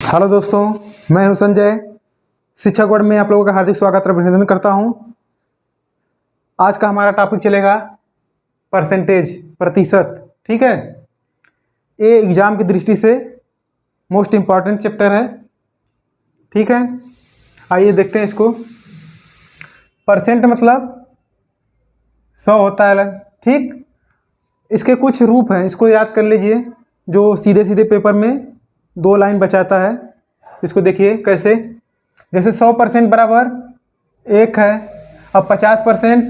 Hello दोस्तों, मैं हूं संजय। शिक्षा वर्ड में आप लोगों का हार्दिक स्वागत और अभिनंदन करता हूं। आज का हमारा टॉपिक चलेगा परसेंटेज, प्रतिशत। ठीक है, ये एग्जाम की दृष्टि से मोस्ट इम्पॉर्टेंट चैप्टर है। ठीक है, आइए देखते हैं इसको। परसेंट मतलब 100 होता है। ठीक, इसके कुछ रूप हैं, इसको याद कर लीजिए, जो सीधे सीधे पेपर में 2 लाइन बचाता है। इसको देखिए कैसे। जैसे 100% बराबर 1 है। अब 50%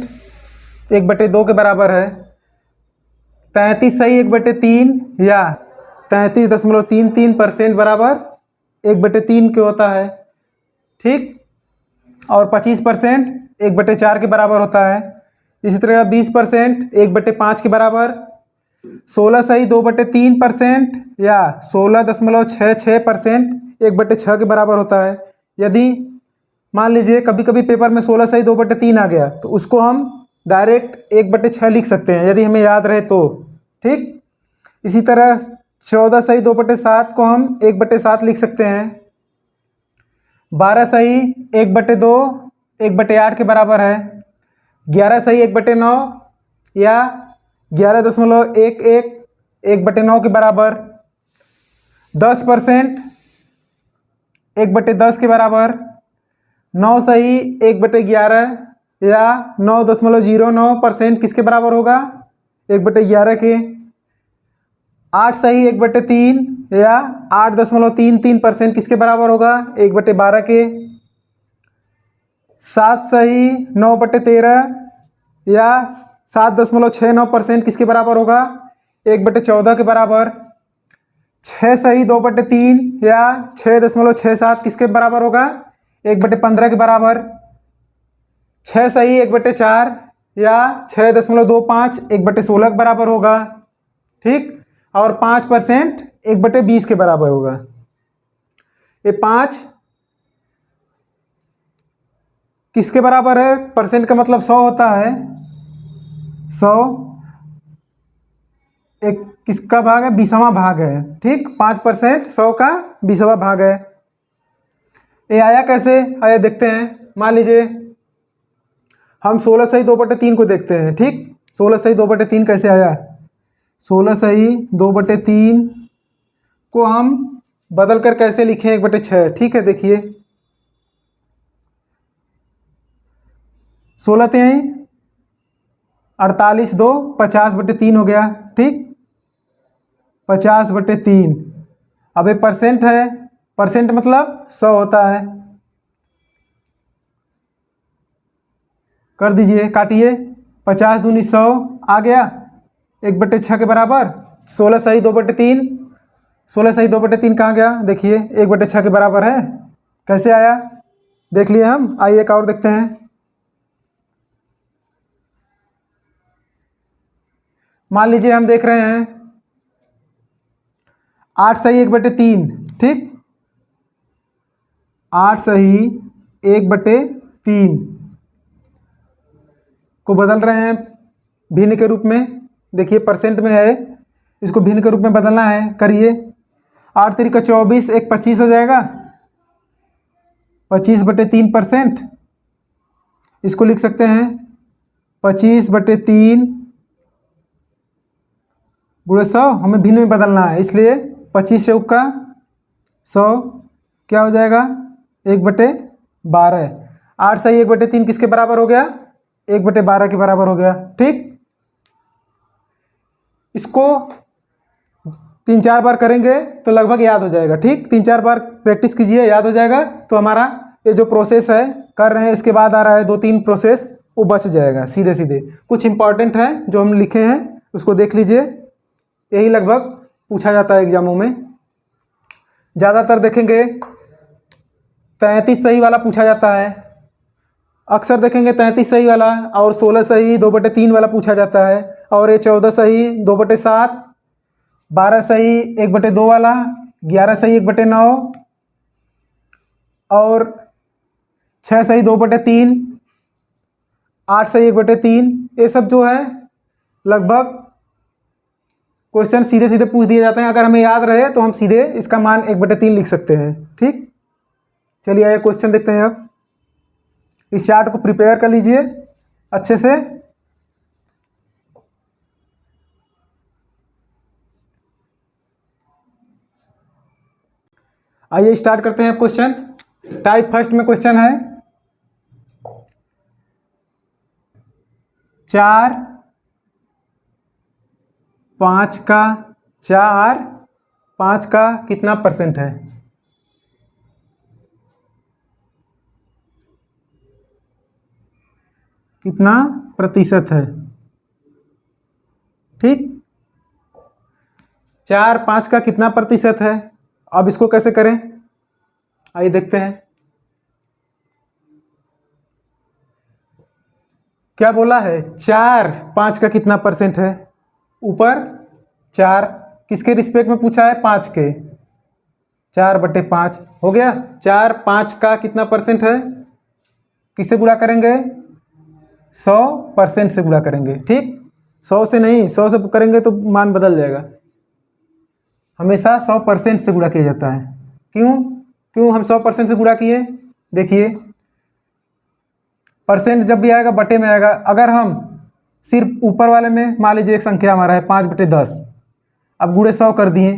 1/2 के बराबर है। 33 सही 1/3 या 33.33% बराबर 1/3 के होता है। ठीक, और 25% 1/4 के बराबर होता है। इसी तरह 20% 1/5 के बराबर। 16 सही 2/3% या 16.66% 1/6 के बराबर होता है। यदि मान लीजिए कभी कभी पेपर में 16 सही 2/3 आ गया तो उसको हम डायरेक्ट 1/6 लिख सकते हैं, यदि हमें याद रहे तो। ठीक, इसी तरह 14 सही 2/7 को हम 1/7 लिख सकते हैं। 12 सही 1/2 1/8 के बराबर है। 11 सही 1/9 या 11.11 1/9 के बराबर। 10% 1/10 के बराबर। 9 सही 1/11 या 9.09% किसके बराबर होगा? 1/11 के। 8 सही 1/3 या 8.33% किसके बराबर होगा? 1/12 के। 7 सही 9/13 या 7.69% किसके बराबर होगा? 1/14 के बराबर। 6 सही 2/3 या 6.67 किसके बराबर होगा? 1/15 के बराबर। 6 सही 1/4 या 6.25 1/16 के बराबर होगा। ठीक, और 5% 1/20 के बराबर होगा। ये 5 किसके बराबर है? परसेंट का मतलब 100 होता है। 100 एक किसका भाग है? 20वां भाग है। ठीक, 5% 100 का 20वां भाग है। ये आया कैसे? आया देखते हैं। मान लीजिए हम 16 सही 2/3 को देखते हैं। ठीक, 16 सही 2/3 कैसे आया? 16 सही 2/3 को हम बदल कर कैसे लिखें? 1/6। ठीक है, देखिए 16 3 48 2 50/3 हो गया। ठीक, 50/3। अब ये परसेंट है, परसेंट मतलब 100 होता है। कर दीजिए, काटिए। 50 दूनी 100 आ गया 1/6 के बराबर। 16 सही 2/3, 16 सही 2/3 कहाँ गया? देखिए 1/6 के बराबर है। कैसे आया देख लिए हम। आइए एक और देखते हैं। मान लीजिए हम देख रहे हैं 8 सही 1/3। ठीक, 8 सही 1/3 को बदल रहे हैं भिन्न के रूप में। देखिए परसेंट में है, इसको भिन्न के रूप में बदलना है। करिए। 8 3 का 24 1 25 हो जाएगा। 25/3%। इसको लिख सकते हैं 25/3 गुणे 100। हमें भिन्न में बदलना है, इसलिए 25 चौक का 100 क्या हो जाएगा? 1/12। 8 सही 1/3 किसके बराबर हो गया? 1/12 के बराबर हो गया। ठीक, इसको 3-4 बार करेंगे तो लगभग याद हो जाएगा। ठीक, 3-4 बार प्रैक्टिस कीजिए, याद हो जाएगा। तो हमारा ये जो प्रोसेस है कर रहे हैं, इसके बाद आ रहा है 2-3 प्रोसेस, वो बच जाएगा सीधे सीधे। कुछ इंपॉर्टेंट है जो हम लिखे हैं, उसको देख लीजिए। यही लगभग पूछा जाता है एग्जामों में। ज़्यादातर देखेंगे 33 सही वाला पूछा जाता है। अक्सर देखेंगे 33 सही वाला, और 16 सही 2/3 वाला पूछा जाता है। और ये 14 सही 2/7, 12 सही 1/2 वाला, 11 सही 1/9 और 6 सही 2/3, 8 सही 1/3। ये सब जो है लगभग क्वेश्चन सीधे सीधे पूछ दिए जाते हैं, अगर हमें याद रहे तो हम सीधे इसका मान 1/3 लिख सकते हैं। ठीक, चलिए आइए क्वेश्चन देखते हैं। अब इस चार्ट को प्रिपेयर कर लीजिए अच्छे से। आइए स्टार्ट करते हैं क्वेश्चन। टाइप फर्स्ट में क्वेश्चन है 4 5 का 4 5 का कितना परसेंट है? कितना प्रतिशत है? ठीक, 4 5 का कितना प्रतिशत है? अब इसको कैसे करें, आइए देखते हैं। क्या बोला है? 4 5 का कितना परसेंट है? ऊपर 4 किसके रिस्पेक्ट में पूछा है? 5 के। 4/5 हो गया। 4 5 का कितना परसेंट है? किससे गुणा करेंगे? 100% से गुणा करेंगे। ठीक, 100 से नहीं, 100 से करेंगे तो मान बदल जाएगा। हमेशा 100% से गुणा किया जाता है। क्यों क्यों हम 100% से गुणा किए? देखिए, परसेंट जब भी आएगा बटे में आएगा। अगर हम सिर्फ ऊपर वाले में मान लीजिए एक संख्या हमारा है 5/10, अब गुणे 100 कर दिए,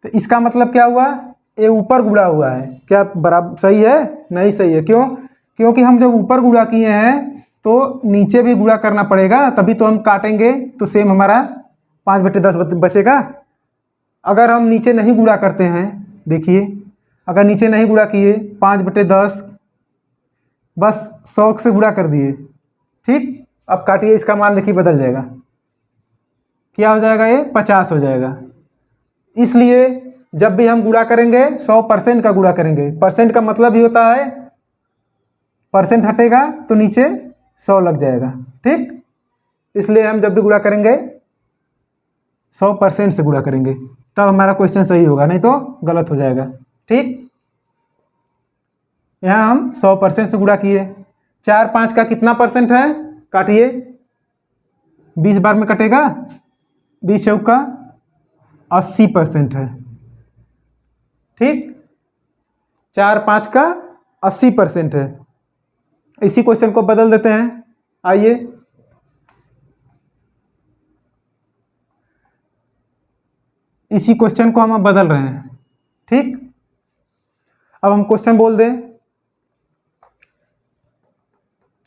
तो इसका मतलब क्या हुआ? ये ऊपर गुणा हुआ है। क्या बराबर सही है? नहीं सही है। क्यों? क्योंकि हम जब ऊपर गुणा किए हैं तो नीचे भी गुणा करना पड़ेगा, तभी तो हम काटेंगे तो सेम हमारा 5/10 बचेगा। अगर हम नीचे नहीं गुणा करते हैं, देखिए अगर नीचे नहीं गुणा किए 5/10 बस 100 से गुणा कर दिए। ठीक, अब काटिए, इसका मान देखिए बदल जाएगा। क्या हो जाएगा? ये 50 हो जाएगा। इसलिए जब भी हम गुणा करेंगे 100% का गुणा करेंगे। परसेंट का मतलब ही होता है परसेंट हटेगा तो नीचे 100 लग जाएगा। ठीक, इसलिए हम जब भी गुणा करेंगे 100% से गुणा करेंगे, तब हमारा क्वेश्चन सही होगा, नहीं तो गलत हो जाएगा। ठीक, यहाँ हम 100% से गुणा किए। 4 5 का कितना परसेंट है? काटिए, 20 बार में कटेगा, 20 चौका 80% है। ठीक, 4 5 का 80% है। इसी क्वेश्चन को बदल देते हैं। आइए, इसी क्वेश्चन को हम अब बदल रहे हैं। ठीक, अब हम क्वेश्चन बोल दें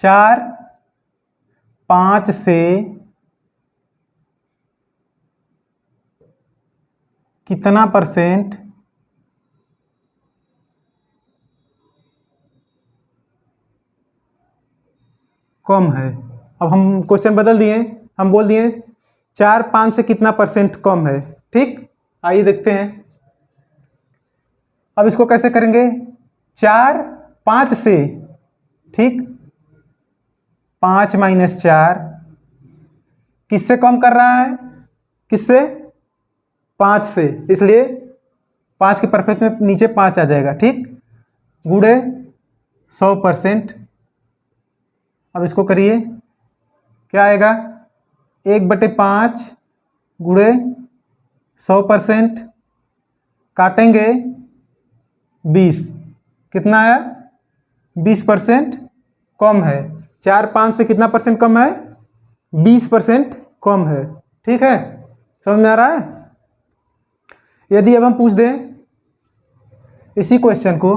4 5 से कितना परसेंट कम है? अब हम क्वेश्चन बदल दिए, हम बोल दिए 4 5 से कितना परसेंट कम है। ठीक, आइए देखते हैं। अब इसको कैसे करेंगे? 4 5 से, ठीक, 5 - 4 किससे कम कर रहा है? किससे? 5 से, इसलिए 5 के परफेक्ट में नीचे 5 आ जाएगा। ठीक, गुणे 100%। अब इसको करिए, क्या आएगा? 1/5 गुणे 100%, काटेंगे 20, कितना आया? 20% कम है। 4 5 से कितना परसेंट कम है? 20% कम है। ठीक है, समझ में आ रहा है? यदि अब हम पूछ दें इसी क्वेश्चन को,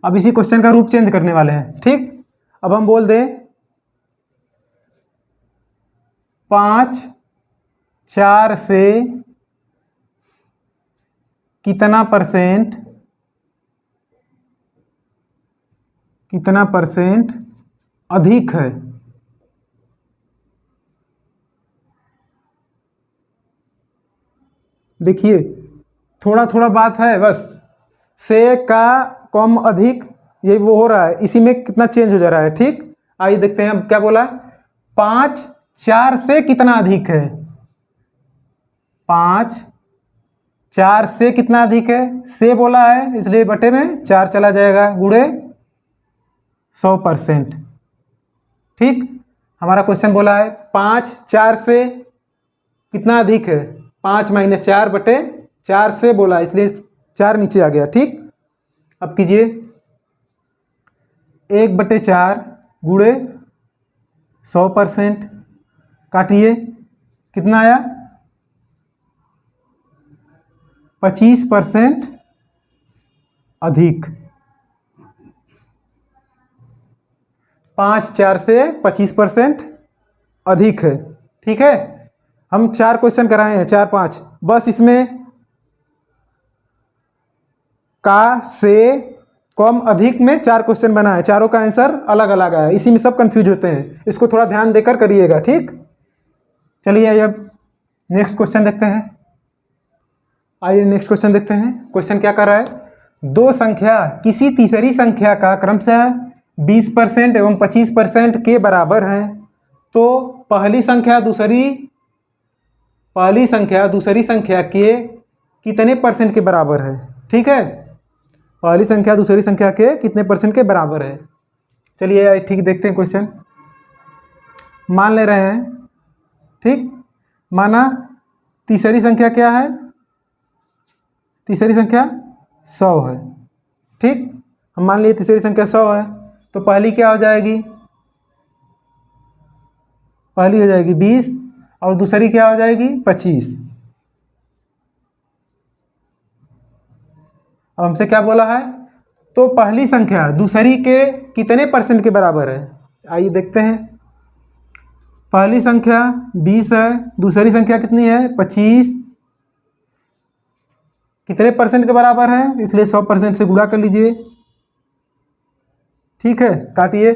अब इसी क्वेश्चन का रूप चेंज करने वाले हैं। ठीक, अब हम बोल दें 5 4 से कितना परसेंट अधिक है? देखिए, थोड़ा थोड़ा बात है बस, से का कम अधिक ये वो हो रहा है, इसी में कितना चेंज हो जा रहा है। ठीक, आइए देखते हैं। अब क्या बोला? 5 4 से कितना अधिक है? 5 4 से कितना अधिक है? से बोला है, इसलिए बटे में 4 चला जाएगा, गुणे 100%। ठीक, हमारा क्वेश्चन बोला है 5 4 से कितना अधिक है, 5 - 4 बटे 4 से बोला, इसलिए 4 नीचे आ गया। ठीक, अब कीजिए 1/4 गुणे 100%, काटिए, कितना आया 25% अधिक। 5 4 से 25% अधिक है। ठीक है, हम 4 क्वेश्चन कराए हैं, 4 5, बस इसमें का से कम अधिक में 4 क्वेश्चन बना है, चारों का आंसर अलग अलग है, इसी में सब कंफ्यूज होते हैं, इसको थोड़ा ध्यान देकर करिएगा। ठीक, चलिए अब नेक्स्ट क्वेश्चन देखते हैं। आइए नेक्स्ट क्वेश्चन देखते हैं। क्वेश्चन क्या कर रहा है, दो संख्या किसी तीसरी संख्या का क्रमशः 20% एवं 25% के बराबर है, तो पहली संख्या दूसरी संख्या के कितने परसेंट के बराबर है। ठीक है, पहली संख्या दूसरी संख्या के कितने परसेंट के बराबर है। चलिए ठीक देखते हैं क्वेश्चन। मान ले रहे हैं, ठीक, माना तीसरी संख्या क्या है, तीसरी संख्या 100 है। ठीक, हम मान लिए तीसरी संख्या 100 है, तो पहली क्या हो जाएगी, पहली हो जाएगी 20 और दूसरी क्या हो जाएगी 25। अब हमसे क्या बोला है, तो पहली संख्या दूसरी के कितने परसेंट के बराबर है। आइए देखते हैं, पहली संख्या 20 है, दूसरी संख्या कितनी है 25, कितने परसेंट के बराबर है, इसलिए 100% से गुणा कर लीजिए। ठीक है, काटिए,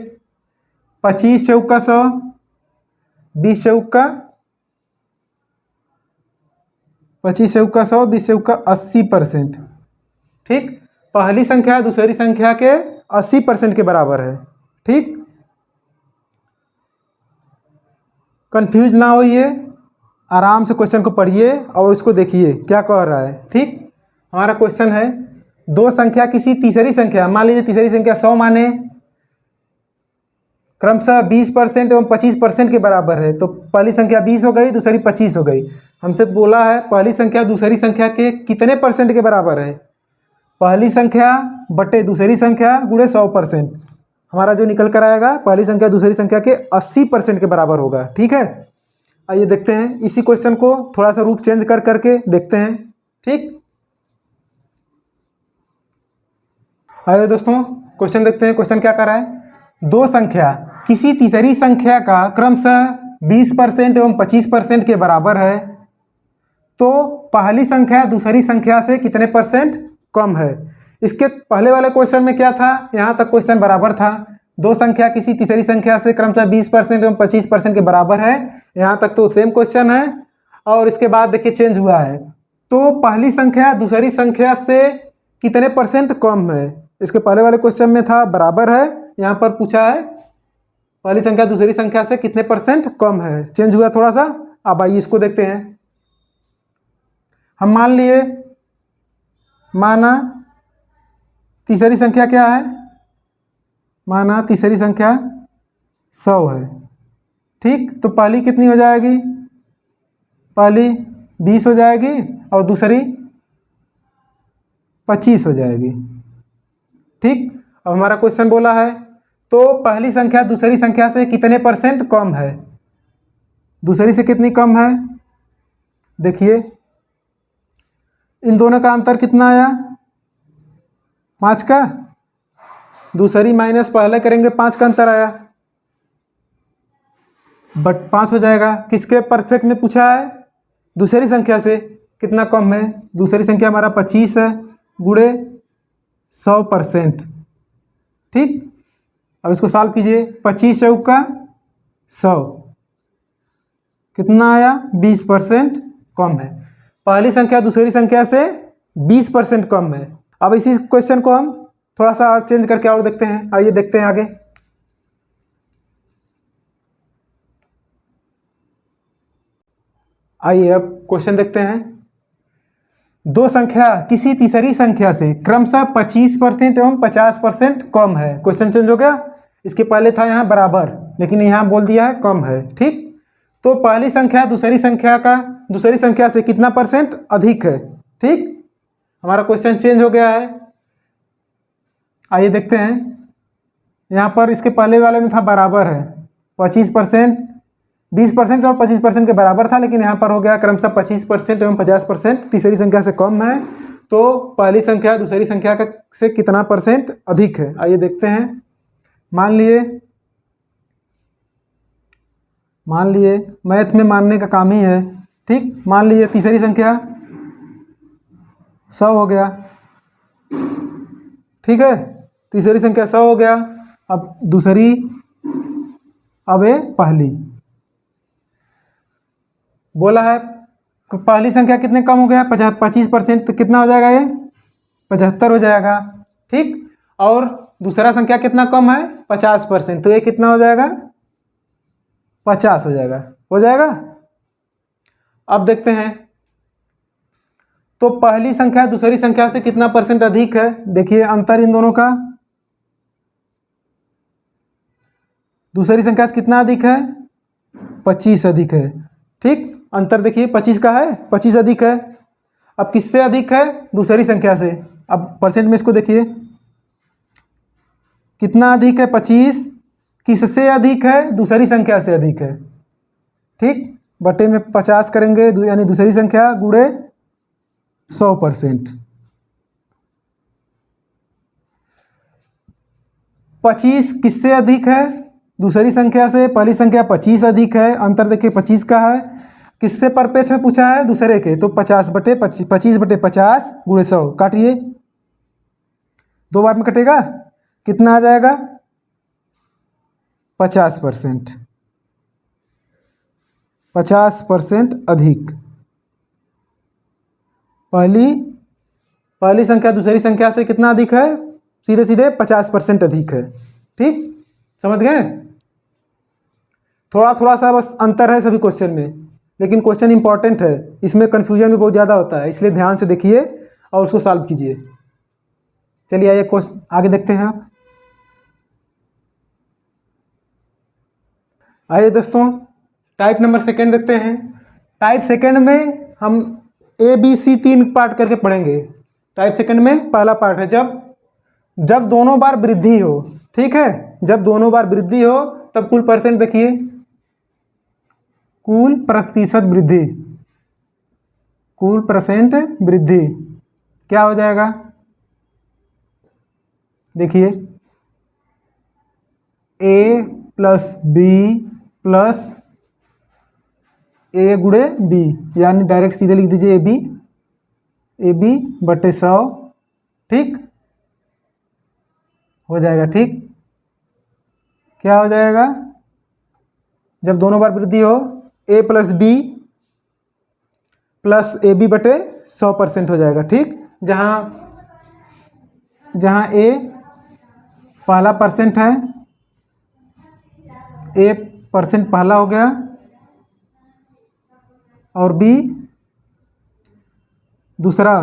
25 चौका 100, 20 चौका 25 चौका 100, 20 चौका 80%। ठीक, पहली संख्या दूसरी संख्या के 80% के बराबर है। ठीक, कंफ्यूज ना होइए, आराम से क्वेश्चन को पढ़िए और इसको देखिए क्या कह रहा है। ठीक, हमारा क्वेश्चन है दो संख्या किसी तीसरी संख्या, मान लीजिए तीसरी संख्या 100 माने क्रमशः 20% एवं 25% के बराबर है, तो पहली संख्या 20 हो गई, दूसरी 25 हो गई। हमसे बोला है पहली संख्या दूसरी संख्या के कितने परसेंट के बराबर है, पहली संख्या बटे दूसरी संख्या गुणे 100%। हमारा जो निकल कर आएगा पहली संख्या दूसरी संख्या के 80% के बराबर होगा। ठीक है, आइए देखते हैं, इसी क्वेश्चन को थोड़ा सा रूप चेंज कर करके देखते हैं। ठीक, आइए दोस्तों क्वेश्चन देखते हैं। क्वेश्चन क्या कर रहा है, दो संख्या किसी तीसरी संख्या का क्रमशः 20% एवं 25% के बराबर है, तो पहली संख्या दूसरी संख्या से कितने परसेंट कम है। इसके पहले वाले क्वेश्चन में क्या था, यहाँ तक क्वेश्चन बराबर था, दो संख्या किसी तीसरी संख्या से क्रमशः 20% एवं 25% के बराबर है, यहाँ तक तो सेम क्वेश्चन है। और इसके बाद देखिए चेंज हुआ है, तो पहली संख्या दूसरी संख्या से कितने परसेंट कम है। इसके पहले वाले क्वेश्चन में था बराबर है, यहाँ पर पूछा है पहली संख्या दूसरी संख्या से कितने परसेंट कम है, चेंज हुआ थोड़ा सा। अब आइए इसको देखते हैं। हम मान लिए, माना तीसरी संख्या क्या है, माना तीसरी संख्या 100 है। ठीक, तो पहली कितनी हो जाएगी, पहली 20 हो जाएगी और दूसरी 25 हो जाएगी। ठीक, अब हमारा क्वेश्चन बोला है तो पहली संख्या दूसरी संख्या से कितने परसेंट कम है, दूसरी से कितनी कम है। देखिए इन दोनों का अंतर कितना आया, 5 का, दूसरी माइनस पहले करेंगे 5 का अंतर आया, बट 5 हो जाएगा। किसके परफेक्ट में पूछा है, दूसरी संख्या से कितना कम है, दूसरी संख्या हमारा 25 है गुणे 100%। ठीक, अब इसको सॉल्व कीजिए, 25 चौका 100, कितना आया 20% कम है। पहली संख्या दूसरी संख्या से 20% कम है। अब इसी क्वेश्चन को हम थोड़ा सा और चेंज करके और देखते हैं। आइए देखते हैं आगे। आइए अब क्वेश्चन देखते हैं, दो संख्या किसी तीसरी संख्या से क्रमशः 25% एवं 50% कम है। क्वेश्चन चेंज हो गया, इसके पहले था यहाँ बराबर, लेकिन यहाँ बोल दिया है कम है। ठीक, तो पहली संख्या दूसरी संख्या से कितना परसेंट अधिक है। ठीक, हमारा क्वेश्चन चेंज हो गया है। आइए देखते हैं, यहाँ पर इसके पहले वाले में था बराबर है 25%, 20% और 25% के बराबर था, लेकिन यहाँ पर हो गया क्रमशः 25% एवं 50%। तीसरी संख्या से कम है, तो पहली संख्या दूसरी संख्या का से कितना परसेंट अधिक है। आइए देखते हैं। मान लिए मैथ में मानने का काम ही है। ठीक, मान लिए तीसरी संख्या 100 हो गया। ठीक है, तीसरी संख्या 100 हो गया। अब दूसरी, अब ये पहली बोला है पहली संख्या कितने कम हो गया 25%, तो कितना हो जाएगा ये 75 हो जाएगा। ठीक, और दूसरा संख्या कितना कम है 50%, तो ये कितना हो जाएगा 50 हो जाएगा। अब देखते हैं, तो पहली संख्या दूसरी संख्या से कितना परसेंट अधिक है। देखिए अंतर इन दोनों का, दूसरी संख्या से कितना अधिक है 25 अधिक है। ठीक, अंतर देखिए 25 का है, 25 अधिक है। अब किससे अधिक है दूसरी संख्या से। अब परसेंट में इसको देखिए कितना अधिक है 25, किससे अधिक है दूसरी संख्या से अधिक है। ठीक, बटे में 50 करेंगे, यानी दूसरी संख्या गुणे 100%। 25 किससे अधिक है दूसरी संख्या से, पहली संख्या 25 अधिक है। अंतर देखिए 25 का है, किससे परपेक्ष में पूछा है दूसरे के, तो 25 बटे 50 गुणे 100 काटिए, 2 बार में कटेगा, कितना आ जाएगा 50%। 50% अधिक। पहली संख्या दूसरी संख्या से कितना अधिक है, सीधे सीधे 50% अधिक है। ठीक, समझ गए। थोड़ा सा बस अंतर है सभी क्वेश्चन में, लेकिन क्वेश्चन इंपॉर्टेंट है, इसमें कन्फ्यूजन भी बहुत ज़्यादा होता है, इसलिए ध्यान से देखिए और उसको सॉल्व कीजिए। चलिए आइए क्वेश्चन आगे देखते हैं। आप आइए दोस्तों, टाइप नंबर सेकंड देखते हैं। टाइप सेकंड में हम ABC 3 पार्ट करके पढ़ेंगे। टाइप सेकंड में पहला पार्ट है जब दोनों बार वृद्धि हो। ठीक है, जब दोनों बार वृद्धि हो तब कुल परसेंट देखिए, कुल प्रतिशत वृद्धि, कुल परसेंट वृद्धि क्या हो जाएगा। देखिए A plus B plus A गुणे B, यानी डायरेक्ट सीधे लिख दीजिए AB बटे 100। ठीक हो जाएगा। ठीक, क्या हो जाएगा, जब दोनों बार वृद्धि हो A plus B plus AB बटे 100% हो जाएगा। ठीक, जहाँ A पहला परसेंट है, A परसेंट पहला हो गया और B दूसरा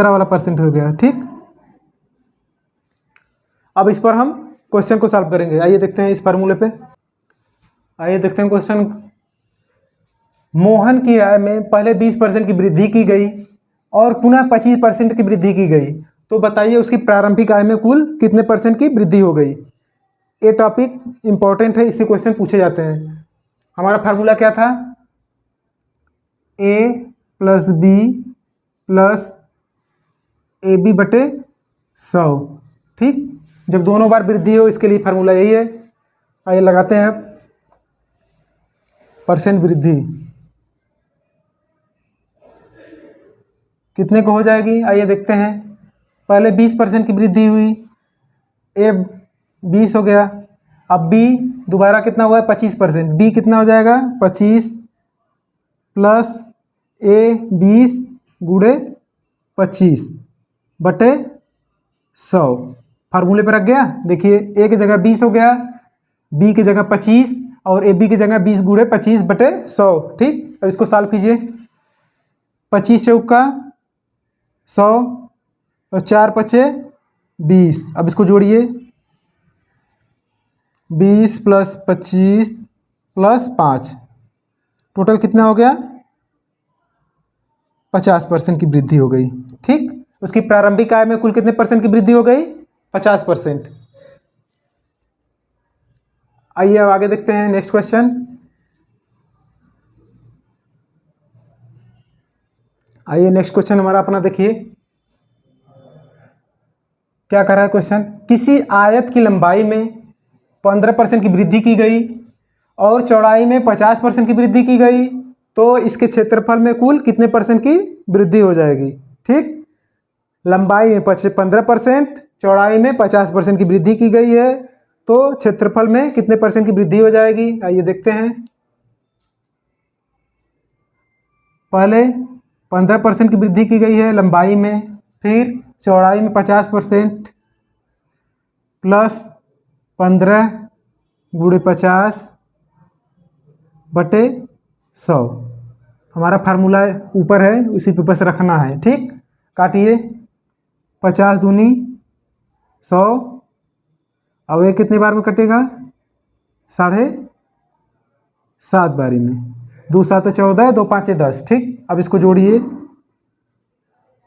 वाला परसेंट हो गया। ठीक, अब इस पर हम क्वेश्चन को सॉल्व करेंगे। आइए देखते हैं इस फार्मूले पे। आइए देखते हैं क्वेश्चन। मोहन की आय में पहले 20% की वृद्धि की गई और पुनः 25% की वृद्धि की गई, तो बताइए उसकी प्रारंभिक आय में कुल कितने परसेंट की वृद्धि हो गई। ये टॉपिक इंपॉर्टेंट है, इससे क्वेश्चन पूछे जाते हैं। हमारा फार्मूला क्या था, A plus B plus AB बटे 100। ठीक, जब दोनों बार वृद्धि हो इसके लिए फार्मूला यही है। आइए लगाते हैं परसेंट वृद्धि कितने को हो जाएगी। आइए देखते हैं, पहले 20% की वृद्धि हुई, A 20 हो गया। अब B दोबारा कितना हुआ है 25%, B कितना हो जाएगा 25 प्लस A 20 गुणे 25 बटे 100। फार्मूले पर रख गया। देखिए A की जगह 20 हो गया, B की जगह 25 और AB की जगह 20 गुणे 25 बटे 100। ठीक, अब इसको सॉल्व कीजिए। 25 चौका 100 और 4 पचे 20। अब इसको जोड़िए, 20 प्लस 25 प्लस 5, टोटल कितना हो गया? 50% की वृद्धि हो गई। ठीक, उसकी प्रारंभिक आय में कुल कितने परसेंट की वृद्धि हो गई? 50%। आइए अब आगे देखते हैं नेक्स्ट क्वेश्चन। आइए नेक्स्ट क्वेश्चन हमारा अपना देखिए क्या कर रहा है क्वेश्चन। किसी आयत की लंबाई में 15% की वृद्धि की गई और चौड़ाई में 50% की वृद्धि की गई, तो इसके क्षेत्रफल में कुल कितने परसेंट की वृद्धि हो जाएगी? ठीक, लंबाई में 15%, चौड़ाई में 50% की वृद्धि की गई है, तो क्षेत्रफल में कितने परसेंट की वृद्धि हो जाएगी? आइए देखते हैं। पहले 15% की वृद्धि की गई है लंबाई में, फिर चौड़ाई में 50% प्लस 15 गुणे 50 बटे 100। हमारा फार्मूला ऊपर है, उसी पे बस रखना है। ठीक, काटिए। 50 दूनी 100, अब ये कितने बार में कटेगा? 7.5 बारी में। 2 7 14, 2 5 10। ठीक, अब इसको जोड़िए।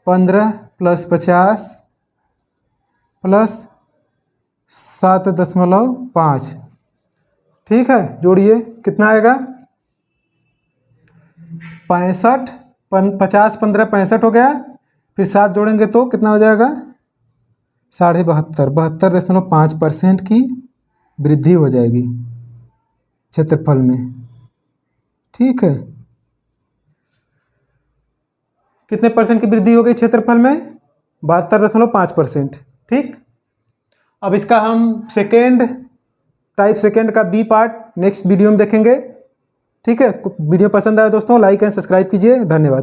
15 प्लस 50 प्लस 7.5। ठीक है, जोड़िए, कितना आएगा? 65, 50 15 65 हो गया, फिर 7 जोड़ेंगे तो कितना हो जाएगा? 72.5% की वृद्धि हो जाएगी क्षेत्रफल में। ठीक है, कितने परसेंट की वृद्धि हो गई क्षेत्रफल में? 72.5%। ठीक, अब इसका हम सेकेंड का बी पार्ट नेक्स्ट वीडियो में देखेंगे। ठीक है, वीडियो पसंद आया दोस्तों लाइक एंड सब्सक्राइब कीजिए। धन्यवाद।